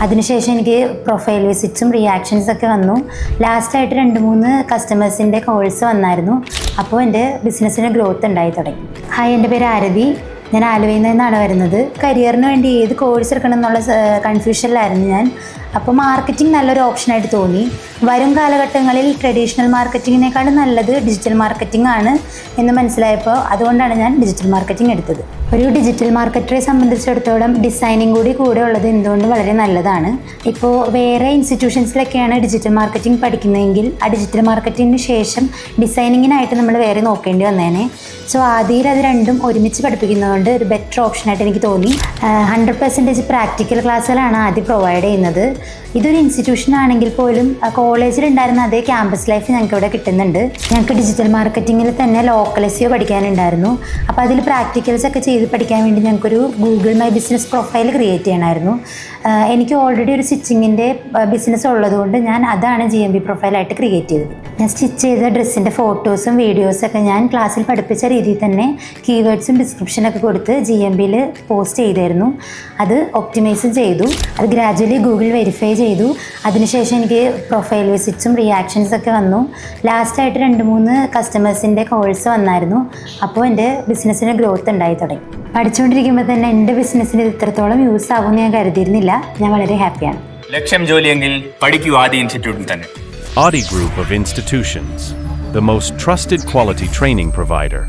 അതിനുശേഷം എനിക്ക് പ്രൊഫൈൽ വിസിറ്റ്സും റിയാക്ഷൻസൊക്കെ വന്നു. ലാസ്റ്റായിട്ട് 2-3 കസ്റ്റമേഴ്സിൻ്റെ കോൾസ് വന്നായിരുന്നു. അപ്പോൾ എൻ്റെ ബിസിനസ്സിന് ഗ്രോത്ത് ഉണ്ടായി തുടങ്ങി. ഹായ്, എൻ്റെ പേര് ആരതി. ഞാൻ ആലുവയിൽ നിന്നാണ് വരുന്നത്. കരിയറിന് വേണ്ടി ഏത് കോഴ്സ് എടുക്കണം എന്നുള്ള കൺഫ്യൂഷനിലായിരുന്നു ഞാൻ. അപ്പോൾ മാർക്കറ്റിംഗ് നല്ലൊരു ഓപ്ഷനായിട്ട് തോന്നി. വരും കാലഘട്ടങ്ങളിൽ ട്രഡീഷണൽ മാർക്കറ്റിങ്ങിനേക്കാളും നല്ലത് ഡിജിറ്റൽ മാർക്കറ്റിംഗ് ആണ് എന്ന് മനസ്സിലായപ്പോൾ അതുകൊണ്ടാണ് ഞാൻ ഡിജിറ്റൽ മാർക്കറ്റിംഗ് എടുത്തത്. ഒരു ഡിജിറ്റൽ മാർക്കറ്ററെ സംബന്ധിച്ചിടത്തോളം ഡിസൈനിങ് കൂടെ ഉള്ളത് എന്തുകൊണ്ട് വളരെ നല്ലതാണ്. ഇപ്പോൾ വേറെ ഇൻസ്റ്റിറ്റ്യൂഷൻസിലൊക്കെയാണ് ഡിജിറ്റൽ മാർക്കറ്റിംഗ് പഠിക്കുന്നതെങ്കിൽ ആ ഡിജിറ്റൽ മാർക്കറ്റിങ്ങിന് ശേഷം ഡിസൈനിങ്ങിനായിട്ട് നമ്മൾ വേറെ നോക്കേണ്ടി വന്നേനെ. സോ ആദ്യം അത് രണ്ടും ഒരുമിച്ച് പഠിപ്പിക്കുന്നതുകൊണ്ട് ഒരു ബെറ്റർ ഓപ്ഷനായിട്ട് എനിക്ക് തോന്നി. 100% പ്രാക്ടിക്കൽ ക്ലാസ്സുകളാണ് ആദ്യം പ്രൊവൈഡ് ചെയ്യുന്നത്. ഇതൊരു ഇൻസ്റ്റിറ്റ്യൂഷൻ ആണെങ്കിൽ പോലും കോളേജിലുണ്ടായിരുന്ന അതേ ക്യാമ്പസ് ലൈഫ് ഞങ്ങൾക്ക് ഇവിടെ കിട്ടുന്നുണ്ട്. ഞങ്ങൾക്ക് ഡിജിറ്റൽ മാർക്കറ്റിങ്ങിൽ തന്നെ ലോക്കൽ SEO പഠിക്കാനുണ്ടായിരുന്നു. അപ്പോൾ അതിൽ പ്രാക്ടിക്കൽസ് ഒക്കെ ചെയ്ത് പഠിക്കാൻ വേണ്ടി ഞങ്ങൾക്കൊരു Google my business profile create ചെയ്യണമായിരുന്നു. എനിക്ക് ഓൾറെഡി ഒരു സ്റ്റിച്ചിങ്ങിൻ്റെ ബിസിനസ് ഉള്ളതുകൊണ്ട് ഞാൻ അതാണ് GMB പ്രൊഫൈലായിട്ട് ക്രിയേറ്റ് ചെയ്തത്. ഞാൻ സ്റ്റിച്ച് ചെയ്ത ഡ്രസ്സിൻ്റെ ഫോട്ടോസും വീഡിയോസൊക്കെ ഞാൻ ക്ലാസ്സിൽ പഠിപ്പിച്ച രീതിയിൽ തന്നെ കീവേഡ്സും ഡിസ്ക്രിപ്ഷനൊക്കെ കൊടുത്ത് GMBയിൽ പോസ്റ്റ് ചെയ്തായിരുന്നു. അത് ഒപ്റ്റിമൈസും ചെയ്തു. അത് ഗ്രാജുവലി ഗൂഗിൾ വെരിഫൈ ചെയ്തു. അതിനുശേഷം എനിക്ക് പ്രൊഫൈൽ വിസിറ്റ്സും റിയാക്ഷൻസൊക്കെ വന്നു. ലാസ്റ്റായിട്ട് 2-3 കസ്റ്റമേഴ്സിൻ്റെ കോൾസ് വന്നായിരുന്നു. അപ്പോൾ എൻ്റെ ബിസിനസ്സിന് ഗ്രോത്ത് ഉണ്ടായി തുടങ്ങി. പഠിച്ചുകൊണ്ടിരിക്കുമ്പോൾ തന്നെ എൻ്റെ ബിസിനസ്സിന് ഇത്രത്തോളം യൂസ് ആകുമെന്ന് ഞാൻ കരുതിയിരുന്നില്ല. ഞാൻ വളരെ ഹാപ്പിയാണ്. ലക്ഷ്യം ജോലിയെങ്കിൽ പഠിക്കൂ ആദി ഇൻസ്റ്റിറ്റ്യൂട്ടിൽ തന്നെ. Aadi Group of Institutions, the most trusted quality training provider.